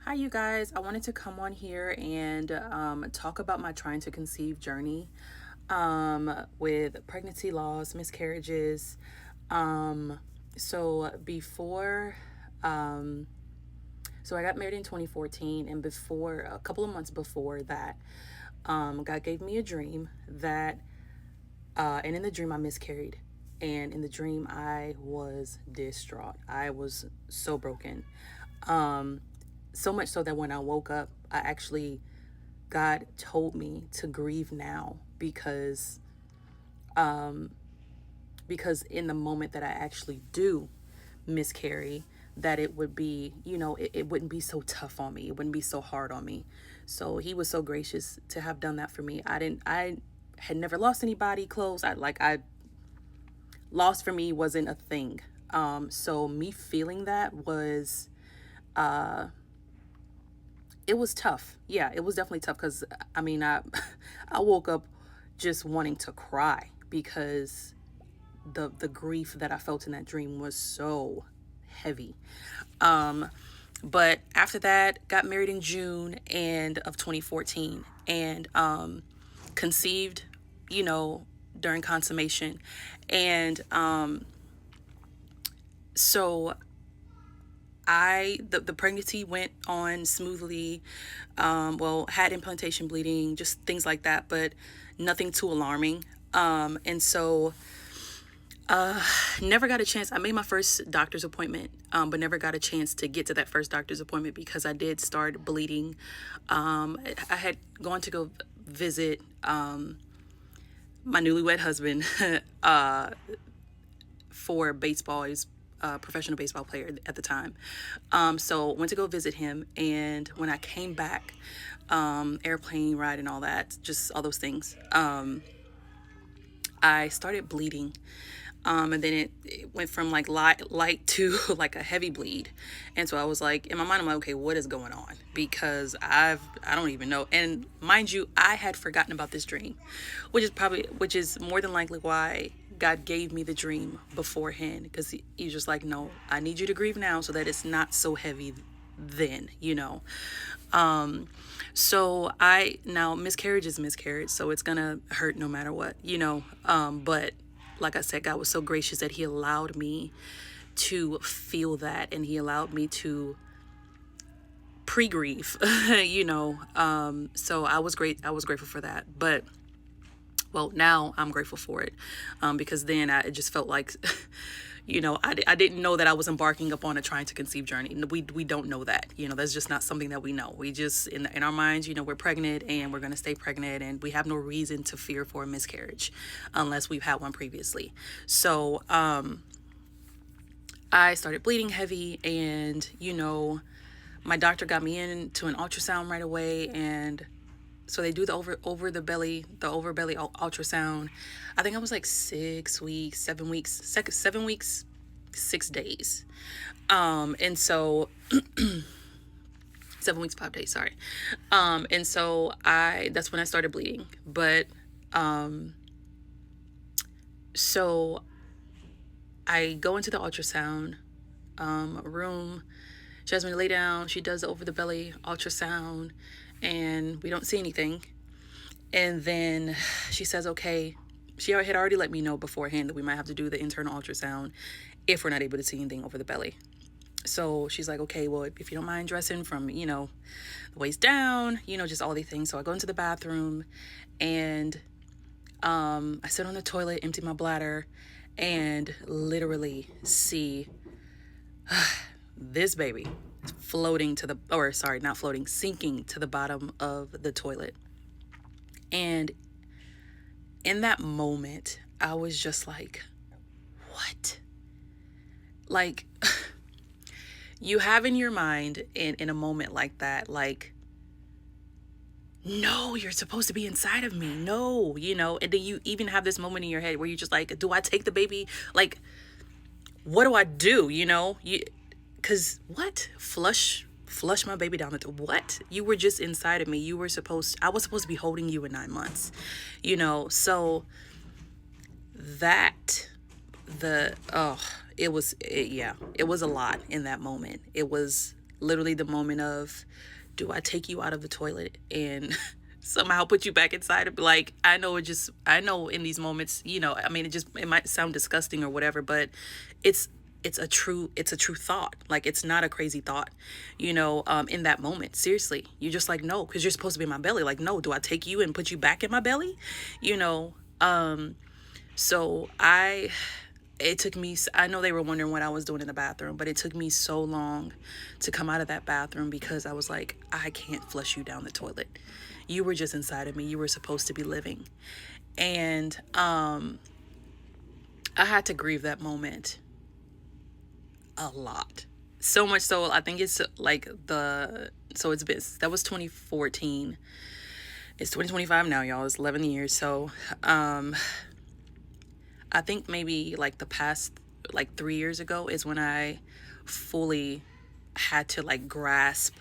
Hi, you guys. I wanted to come on here and talk about my trying to conceive journey with pregnancy loss, miscarriages. Um, so before, um, so I got married in 2014, and before a couple of months before that, God gave me a dream and in the dream I miscarried. And in the dream, I was distraught. I was so broken. Um, so much so that when I woke up, God told me to grieve now um, because in the moment that I actually do miscarry, that it would be, it wouldn't be so tough on me. It wouldn't be so hard on me. So he was so gracious to have done that for me. I had never lost anybody close. I lost for me wasn't a thing. So me feeling that was, it was tough. Yeah, it was definitely tough because I I woke up just wanting to cry because the grief that I felt in that dream was so heavy. Um, but after that, got married in June and of 2014 and conceived, you know, during consummation. And so the pregnancy went on smoothly. Had implantation bleeding, just things like that, but nothing too alarming. And so never got a chance. I made my first doctor's appointment, but never got a chance to get to that first doctor's appointment because I did start bleeding. I had gone to go visit my newlywed husband for baseball. He's a professional baseball player at the time. So went to go visit him, and when I came back, airplane ride and all that, just all those things, I started bleeding. And then it went from like light to like a heavy bleed. And so I was like, in my mind, I'm like, okay, what is going on? Because I don't even know. And mind you, I had forgotten about this dream, which is more than likely why God gave me the dream beforehand. Because he's just like, no, I need you to grieve now so that it's not so heavy then, you know. So now miscarriage is miscarriage. So it's going to hurt no matter what, you know. But like I said, God was so gracious that he allowed me to feel that, and he allowed me to pre-grieve, you know. So I was grateful for that. But well, now I'm grateful for it, because then it just felt like, you know, I didn't know that I was embarking upon a trying to conceive journey. We don't know that, you know, that's just not something that we know. We just, in our minds, you know, we're pregnant and we're going to stay pregnant, and we have no reason to fear for a miscarriage unless we've had one previously. So, I started bleeding heavy, and, you know, my doctor got me into an ultrasound right away, and so they do the over belly ultrasound. I think I was like 6 weeks, 7 weeks, 6 days. And so 7 weeks, 5 days, sorry. And so that's when I started bleeding. But so I go into the ultrasound room. She has me lay down. She does the over the belly ultrasound, and we don't see anything. And then she says, okay, she had already let me know beforehand that we might have to do the internal ultrasound if we're not able to see anything over the belly. So she's like, okay, well, if you don't mind dressing from, you know, the waist down, you know, just all these things. So I go into the bathroom, and I sit on the toilet, empty my bladder, and literally see this baby sinking to the bottom of the toilet. And in that moment, I was just like, what? Like, you have in your mind in a moment like that, like, no, you're supposed to be inside of me. No, you know, and then you even have this moment in your head where you're just like, do I take the baby? Like, what do I do? You know, because what? Flush my baby down the what? You were just inside of me. I was supposed to be holding you in 9 months, you know. So that it was a lot in that moment. It was literally the moment of, do I take you out of the toilet and somehow put you back inside? Like, I know in these moments, I mean, it might sound disgusting or whatever, but it's a true thought. Like, it's not a crazy thought, in that moment. Seriously, you're just like, no, because you're supposed to be in my belly. Like, no, do I take you and put you back in my belly? So it took me, I know they were wondering what I was doing in the bathroom, but it took me so long to come out of that bathroom because I was like, I can't flush you down the toilet. You were just inside of me. You were supposed to be living. And I had to grieve that moment a lot. So much so, I think it's like that was 2014. It's 2025 now, y'all. It's 11 years. So I think maybe like the past, like 3 years ago is when I fully had to like grasp,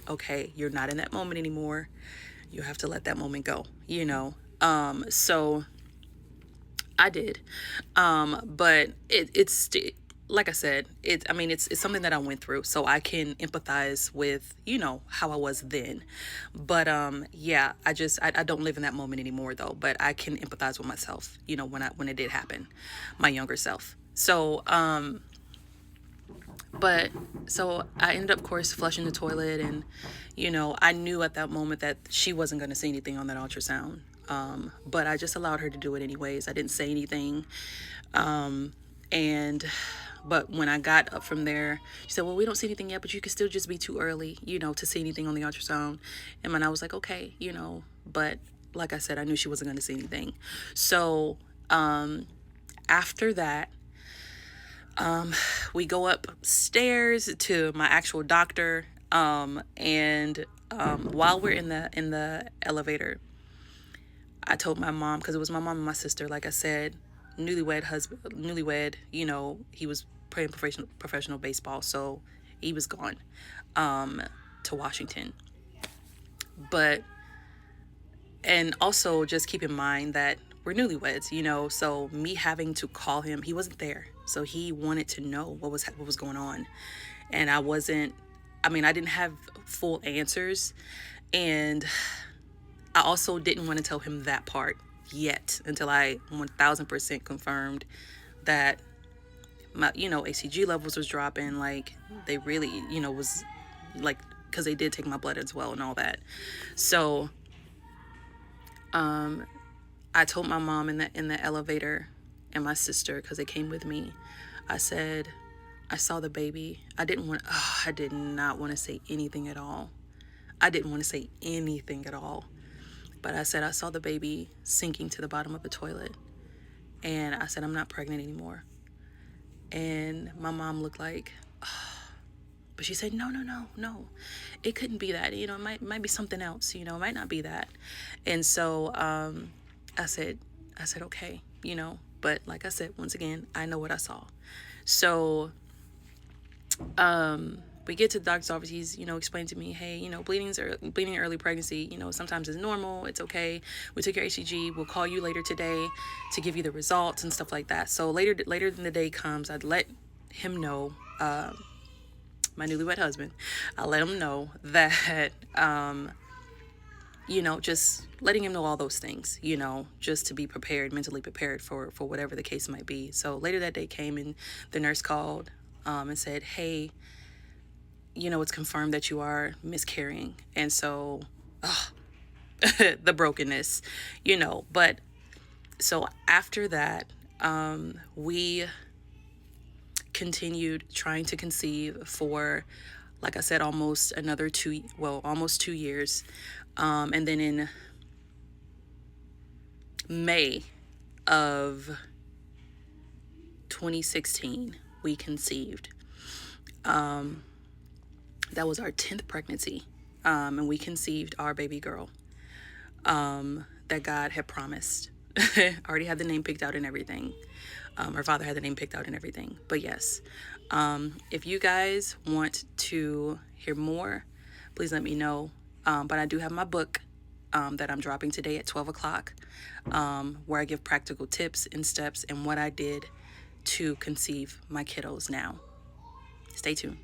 okay, you're not in that moment anymore. You have to let that moment go, so I did. But it's like I said, it's something that I went through, so I can empathize with, how I was then. But yeah, I don't live in that moment anymore though, but I can empathize with myself, when it did happen, my younger self. So so I ended up, of course, flushing the toilet, and I knew at that moment that she wasn't going to say anything on that ultrasound. But I just allowed her to do it anyways. I didn't say anything. But when I got up from there, she said, well, we don't see anything yet, but you could still just be too early, to see anything on the ultrasound. And when I was like, okay, but like I said, I knew she wasn't going to see anything. So after that, we go upstairs to my actual doctor. And while we're in the elevator, I told my mom, because it was my mom and my sister, like I said, newlywed, he was playing professional baseball, so he was gone to Washington. And also just keep in mind that we're newlyweds, so me having to call him, he wasn't there, so he wanted to know what was going on, and I didn't have full answers, and I also didn't want to tell him that part yet until I 1000% confirmed that my, HCG levels was dropping. Like, they really, was like, because they did take my blood as well and all that. So, I told my mom in the elevator and my sister, because they came with me, I said, I saw the baby. I did not want to say anything at all. But I said, I saw the baby sinking to the bottom of the toilet. And I said, I'm not pregnant anymore. And my mom looked like, oh. But she said, no. It couldn't be that. It might be something else. It might not be that. And so I said, okay, But like I said, once again, I know what I saw. So we get to the doctor's office. He's, explained to me, hey, bleeding early pregnancy, sometimes is normal. It's okay. We took your HCG. We'll call you later today to give you the results and stuff like that. So later in the day comes, I'd let him know, my newlywed husband, I let him know that, just letting him know all those things, just to be prepared, mentally prepared for whatever the case might be. So later that day came, and the nurse called and said, hey, it's confirmed that you are miscarrying. And so, the brokenness, but so after that, we continued trying to conceive for, like I said, almost 2 years. And then in May of 2016, we conceived. That was our 10th pregnancy. And we conceived our baby girl, that God had promised. Already had the name picked out and everything. Her father had the name picked out and everything. But yes, if you guys want to hear more, please let me know. But I do have my book that I'm dropping today at 12 o'clock, where I give practical tips and steps and what I did to conceive my kiddos now. Stay tuned.